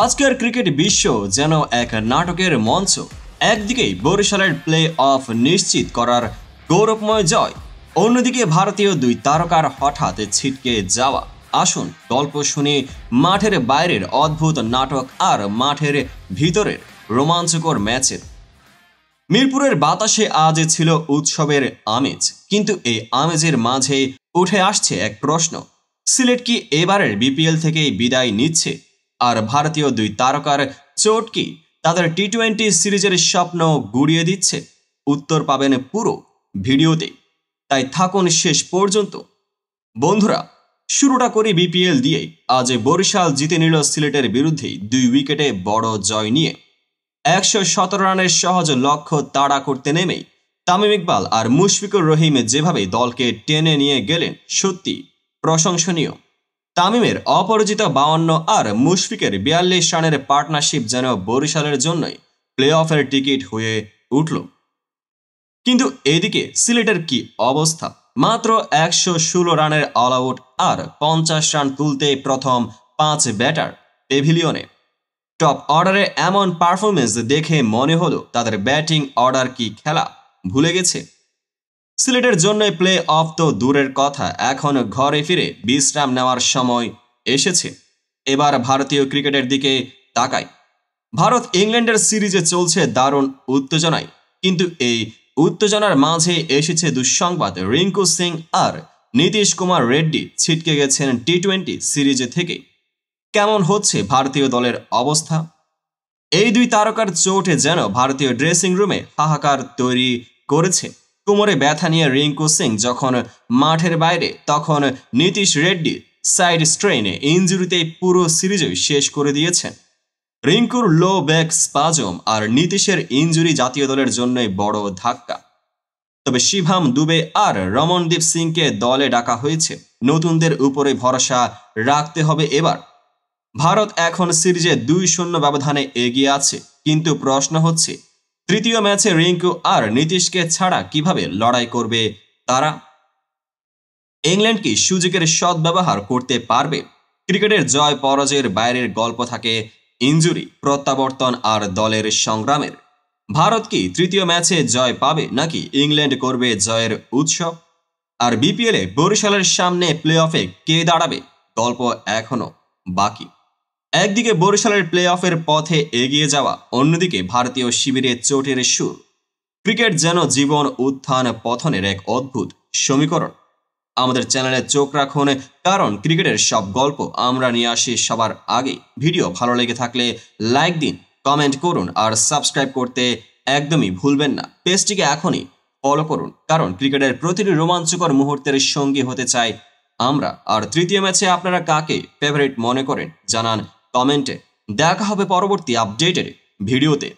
আজকের ক্রিকেট বিশ্ব যেন এক নাটকের মঞ্চ। একদিকেই বরিশালের প্লে অফ নিশ্চিত করার গৌরবময় জয়, অন্যদিকে ভারতীয় দুই তারকার হঠাৎ ছিটকে যাওয়া। আসুন গল্প শুনি মাঠের বাইরের অদ্ভুত নাটক আর মাঠের ভিতরের রোমাঞ্চকর ম্যাচের। মিরপুরের বাতাসে আজ ছিল উৎসবের আমেজ, কিন্তু এই আমেজের মাঝে উঠে আসছে এক প্রশ্ন: সিলেট কি এবারের বিপিএল থেকেই বিদায় নিচ্ছে? আর ভারতীয় দুই তারকার চোট কি তাদের টি-20 সিরিজের স্বপ্ন গুড়িয়ে দিচ্ছে? উত্তর পাবেন পুরো ভিডিওতে, তাই থাকুন শেষ পর্যন্ত। বন্ধুরা, শুরুটা করি বিপিএল দিয়েই। আজ বরিশাল জিতে নিল সিলেটের বিরুদ্ধে 2 উইকেটে বড় জয় নিয়ে। 117 রানের সহজ লক্ষ্য তাড়া করতে নেমেই তামিম ইকবাল আর মুশফিকুর রহিম যেভাবে দলকে টেনে নিয়ে গেলেন, সত্যি প্রশংসনীয়। তামিমের অপরাজিত 52 আর মুশফিকের 42 রানের পার্টনারশিপ যেন বরিশালের জন্যই প্লে অফের টিকিট হয়ে উঠল। কিন্তু এদিকে সিলেটের কি অবস্থা? মাত্র 116 রানের অল আউট আর 50 রান তুলতে প্রথম 5 ব্যাটার পেভিলিয়নে। টপ অর্ডারে এমন পারফরমেন্স দেখে মনে হলো তাদের ব্যাটিং অর্ডার কি খেলা ভুলে গেছে। সিলেটের জন্য প্লে অফ তো দূরের কথা, এখন ঘরে ফিরে বিশ্রাম নেওয়ার সময় এসেছে। এবার ভারতীয় ক্রিকেটের দিকে তাকাই। ভারত ইংল্যান্ডের সিরিজে চলছে দারুণ উত্তেজনায়, কিন্তু এই উত্তেজনার মাঝে এসেছে দুঃসংবাদ। রিঙ্কু সিং আর নীতিশ কুমার রেড্ডি ছিটকে গেছেন টি-20 সিরিজে থেকে। কেমন হচ্ছে ভারতীয় দলের অবস্থা? এই দুই তারকার চোটে যেন ভারতীয় ড্রেসিং রুমে হাহাকার তৈরি করেছে। কোমরে ব্যথা নিয়ে রিঙ্কু সিং যখন মাঠের বাইরে, তখন নীতিশ রেড্ডি সাইড স্ট্রেইনে ইনজুরিতে পুরো সিরিজই শেষ করে দিয়েছেন। রিঙ্কুর লো ব্যাক স্পাজম আর নীতিশের ইনজুরি জাতীয় দলের জন্যই বড় ধাক্কা। তবে শিভাম দুবে আর রমনদীপ সিংকে দলে ডাকা হয়েছে। নতুনদের উপরে ভরসা রাখতে হবে এবার। ভারত এখন সিরিজে 2-0 ব্যবধানে এগিয়ে আছে, কিন্তু প্রশ্ন হচ্ছে তৃতীয় ম্যাচে রিঙ্কু আর নীতিশকে ছাড়া কিভাবে লড়াই করবে তারা? ইংল্যান্ড কি সুযোগের সদ্ব্যবহার করতে পারবে? ক্রিকেটের জয় পরাজয়ের বাইরের গল্প থাকে ইনজুরি, প্রত্যাবর্তন আর দলের সংগ্রামের। ভারত কি তৃতীয় ম্যাচে জয় পাবে, নাকি ইংল্যান্ড করবে জয়ের উৎসব? আর বিপিএলে বরিশালের সামনে প্লে অফে কে দাঁড়াবে? গল্প এখনো বাকি। একদিকে বরিশালের প্লে অফের পথে এগিয়ে যাওয়া, অন্যদিকে ভারতীয় শিবিরে চোটের সুর। ক্রিকেট যেন জীবন উত্থান পতনের এক অদ্ভুত সমীকরণ। আমাদের চ্যানেলে চোখ রাখুন, কারণ ক্রিকেটের সব গল্প আমরা নিয়ে আসি সবার আগে। ভিডিও ভালো লেগে থাকলে লাইক দিন, কমেন্ট করুন আর সাবস্ক্রাইব করতে একদমই ভুলবেন না। পেজটিকে এখনই ফলো করুন, কারণ ক্রিকেটের প্রতিটি রোমাঞ্চকর মুহূর্তের সঙ্গী হতে চাই আমরা। আর তৃতীয় ম্যাচে আপনারা কাকে ফেভারিট মনে করেন জানান কমেন্টে। দেখা হবে পরবর্তী আপডেটের ভিডিওতে।